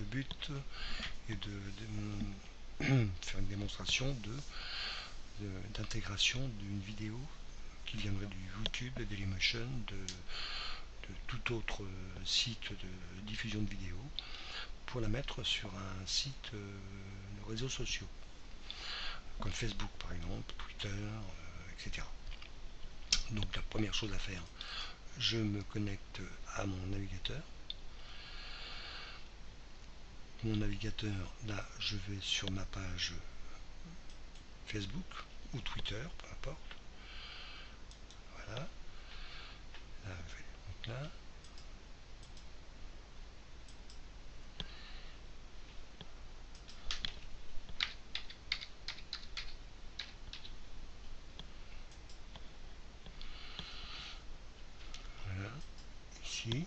but est de faire une démonstration d'intégration d'une vidéo qui viendrait du YouTube, de Dailymotion, de tout autre site de diffusion de vidéos, pour la mettre sur un site de réseaux sociaux, comme Facebook par exemple, Twitter, etc. Donc la première chose à faire, je me connecte à mon navigateur. Mon navigateur, là, je vais sur ma page Facebook ou Twitter, peu importe. Voilà. Là, donc là. Voilà. Ici.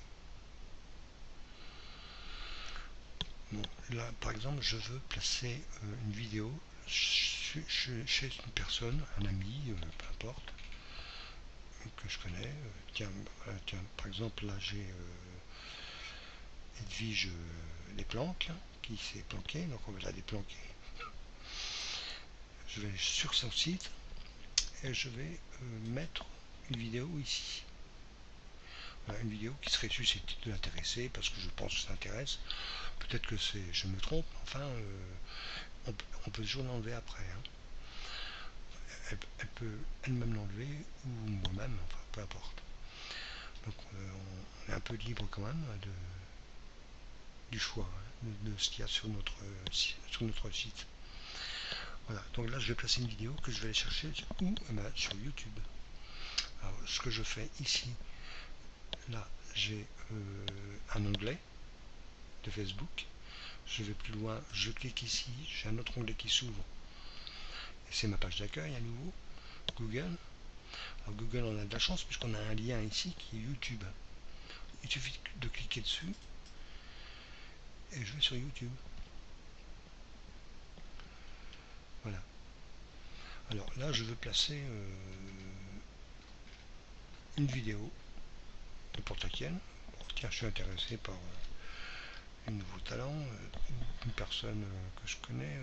Bon, là, par exemple, je veux placer une vidéo chez une personne, un ami, peu importe, que je connais. Tiens, par exemple, là, j'ai Edwige les planques qui s'est planqué, donc on va la déplanquer. Je vais sur son site et je vais mettre une vidéo ici. Voilà, une vidéo qui serait susceptible de l'intéresser parce que je pense que ça intéresse. Peut-être que je me trompe, enfin, on peut toujours l'enlever après. Hein. Elle peut elle-même l'enlever ou moi-même, enfin peu importe. Donc on est un peu libre quand même du choix, hein, de ce qu'il y a sur notre site. Voilà, donc là je vais placer une vidéo que je vais aller chercher où sur YouTube. Alors ce que je fais ici, là j'ai un onglet de Facebook. Je vais plus loin, je clique ici, j'ai un autre onglet qui s'ouvre. Et c'est ma page d'accueil à nouveau, Google. Alors Google, on a de la chance puisqu'on a un lien ici qui est YouTube. Il suffit de cliquer dessus et je vais sur YouTube. Voilà. Alors là, je veux placer une vidéo, n'importe laquelle. Bon, tiens, je suis intéressé par un nouveau talent, une personne que je connais.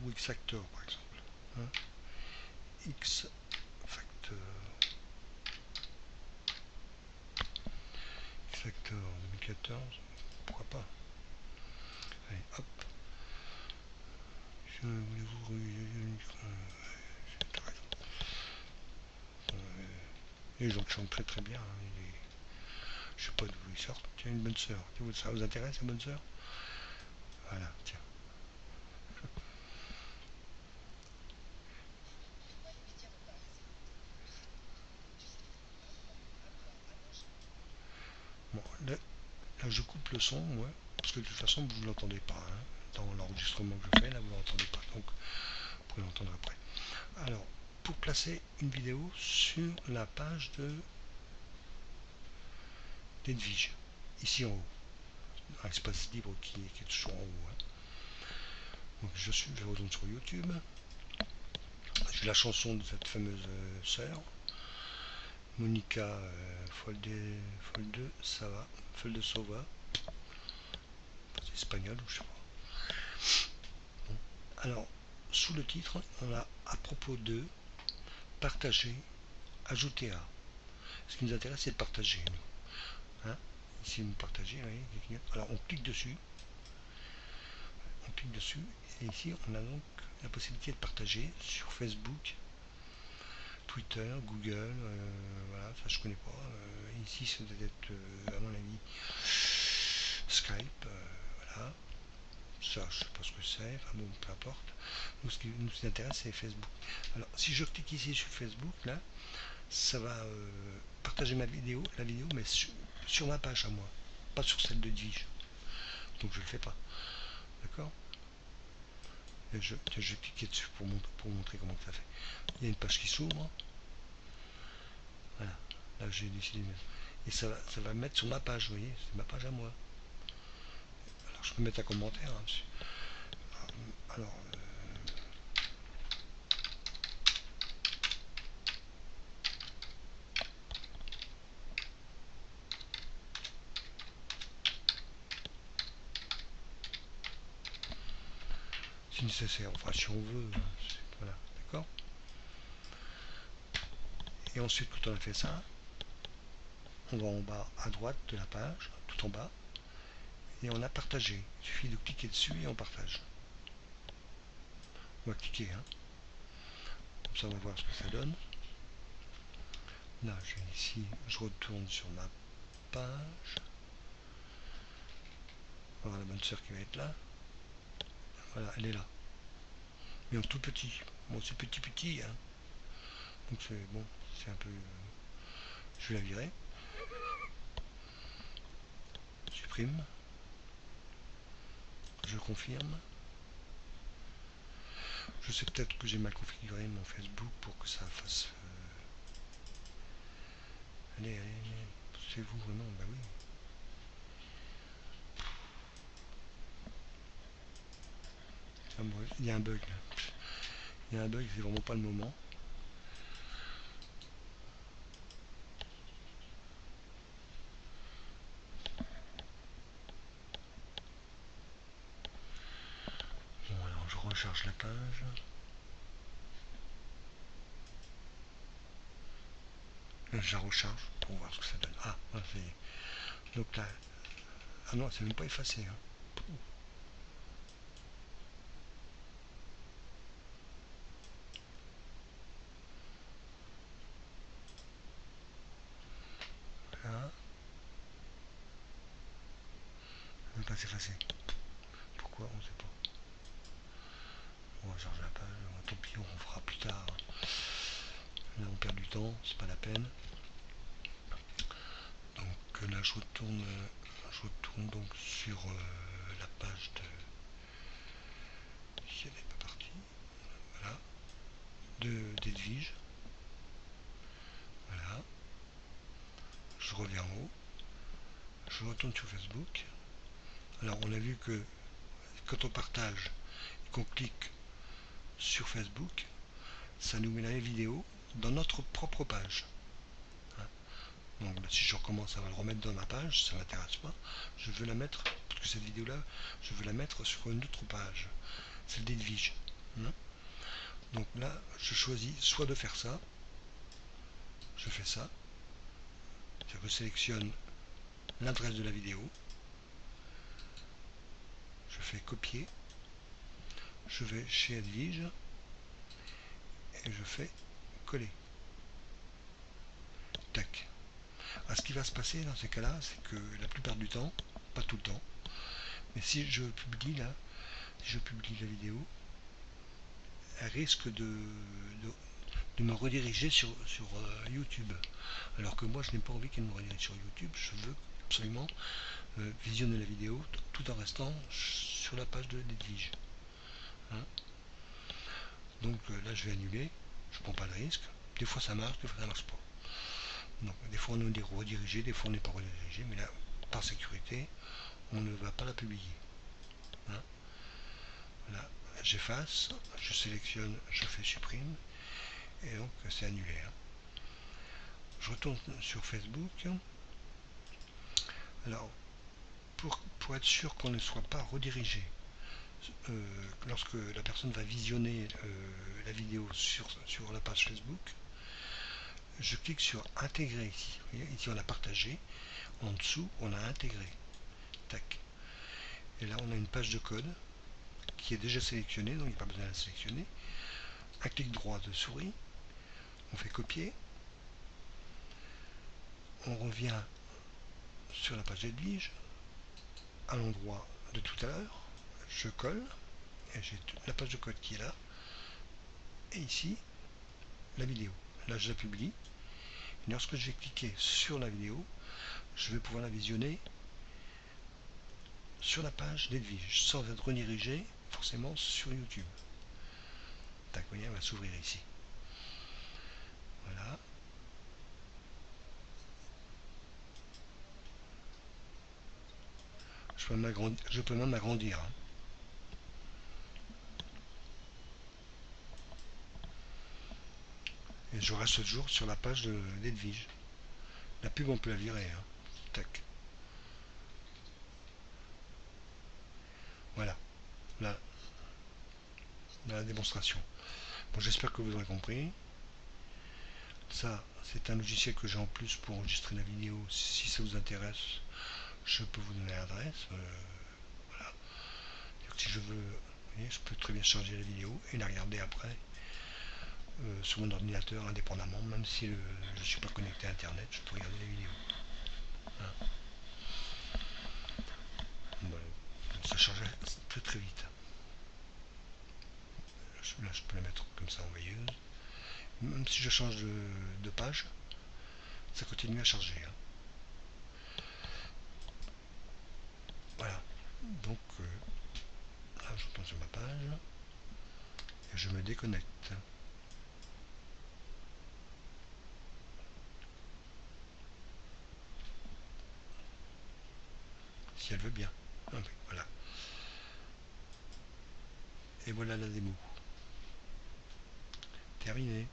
Ou X-Factor par exemple. Hein, X-Factor. X-Factor 2014. Pourquoi pas. Allez, hop. Je voulais les gens chantent très très bien. Hein, je sais pas d'où ils sortent. Tiens, une bonne sœur. Ça vous intéresse, la bonne sœur? Voilà, tiens. Bon, là, je coupe le son, moi, parce que de toute façon, vous ne l'entendez pas. Hein, dans l'enregistrement que je fais, là, vous ne l'entendez pas. Donc, vous pourrez l'entendre après. Alors, pour placer une vidéo sur la page d'Edwige, ici en haut, un espace libre qui est toujours en haut. Hein. Donc, je retourne sur YouTube. J'ai la chanson de cette fameuse sœur, Monica Folde Sava, Folde Sova, c'est espagnol ou je sais pas. Bon. Alors, sous le titre, on a à propos de partager, ajouter à. Ce qui nous intéresse, c'est de partager. Nous. Hein, ici, nous partager, oui. Alors, on clique dessus. Et ici, on a donc la possibilité de partager sur Facebook, Twitter, Google, voilà, ça je connais pas. Ici, ça doit être, à mon avis, Skype, voilà. Ça, je sais pas ce que c'est, enfin bon, peu importe. Nous, ce qui nous intéresse, c'est Facebook. Alors, si je clique ici sur Facebook, là, ça va partager la vidéo, mais sur ma page à moi, pas sur celle de Edwige. Donc, je le fais pas. D'accord? Je vais cliquer dessus pour montrer comment ça fait. Il y a une page qui s'ouvre. Voilà. Là, j'ai décidé de mettre. Et ça va mettre sur ma page, vous voyez, c'est ma page à moi. Alors, je peux mettre un commentaire hein, dessus. Alors, si nécessaire, enfin si on veut, voilà, d'accord. Et ensuite, quand on a fait ça, on va en bas à droite de la page, tout en bas, et on a partagé. Il suffit de cliquer dessus et on partage. On va cliquer, hein. Comme ça, on va voir ce que ça donne. Là, je vais ici, je retourne sur ma page. On va voir la bonne sœur qui va être là. Voilà, elle est là. Mais en tout petit. Bon, c'est petit, hein. Donc c'est bon, c'est un peu. Je vais la virer. Supprime. Je confirme. Je sais peut-être que j'ai mal configuré mon Facebook pour que ça fasse. Allez, c'est vous vraiment, bah oui. Ah, bref, il y a un bug là. Il y a un bug, c'est vraiment pas le moment. Bon, alors je recharge la page. Là, je la recharge pour voir ce que ça donne. Ah, voilà, c'est. Donc là. Ah non, c'est même pas effacé. Hein. Là. Même pas s'effacer. Pourquoi on sait pas. On va charger la page. Tant pis, on fera plus tard. Là, on perd du temps, c'est pas la peine. Donc là, je retourne donc sur la page de. Si elle n'est pas partie. Voilà. d'Edwige. Voilà. Je reviens en haut. Je retourne sur Facebook. Alors, on a vu que quand on partage et qu'on clique sur Facebook, ça nous met la vidéo dans notre propre page. Donc là, si je recommence, ça va le remettre dans ma page, ça ne m'intéresse pas. Je veux la mettre, parce que cette vidéo-là, je veux la mettre sur une autre page, celle d'Edwige. Donc là, je choisis soit de faire ça, je fais ça, je sélectionne l'adresse de la vidéo, je fais copier, je vais chez Edwige et je fais coller. Tac. Alors, ce qui va se passer dans ces cas-là, c'est que la plupart du temps, pas tout le temps, mais si je publie là, si je publie la vidéo, elle risque de me rediriger sur YouTube. Alors que moi, je n'ai pas envie qu'elle me redirige sur YouTube. Je veux absolument visionner la vidéo tout en restant sur la page de Edwige. Hein. Donc là, je vais annuler. Je ne prends pas de risque. Des fois, ça marche, des fois, ça ne marche pas. Donc, des fois, on est redirigé, des fois, on n'est pas redirigé. Mais là, par sécurité, on ne va pas la publier. Hein. Là, j'efface, je sélectionne, je fais supprime. Et donc, c'est annulé. Hein. Je retourne sur Facebook. Alors, pour être sûr qu'on ne soit pas redirigé, lorsque la personne va visionner la vidéo sur la page Facebook, je clique sur intégrer ici. Vous voyez, ici on a partagé, en dessous on a intégré. Tac. Et là on a une page de code qui est déjà sélectionnée, donc il n'y a pas besoin de la sélectionner. Un clic droit de souris, on fait copier, on revient sur la page d'Edwige, à l'endroit de tout à l'heure, je colle, et j'ai la page de code qui est là, et ici la vidéo. Là je la publie, et lorsque je vais cliquer sur la vidéo, je vais pouvoir la visionner sur la page d'Edwige, sans être redirigé forcément sur YouTube. Tac, vous voyez, elle va s'ouvrir ici. Voilà. Je peux même agrandir. Hein. Et je reste toujours sur la page d'Edwige. La pub, on peut la virer. Hein. Tac. Voilà. Là, dans la démonstration. Bon, j'espère que vous aurez compris. Ça, c'est un logiciel que j'ai en plus pour enregistrer la vidéo. Si ça vous intéresse, je peux vous donner l'adresse. Voilà. Si je veux, vous voyez, je peux très bien charger la vidéo et la regarder après sur mon ordinateur indépendamment, même si je ne suis pas connecté à Internet, je peux regarder la vidéo. Voilà. Voilà. Ça charge très très vite. Là, je peux la mettre comme ça en veilleuse. Même si je change de page, ça continue à charger. Hein. Voilà. Donc, là, je retourne sur ma page et je me déconnecte. Si elle veut bien. Ah, oui, voilà. Et voilà la démo. Terminé.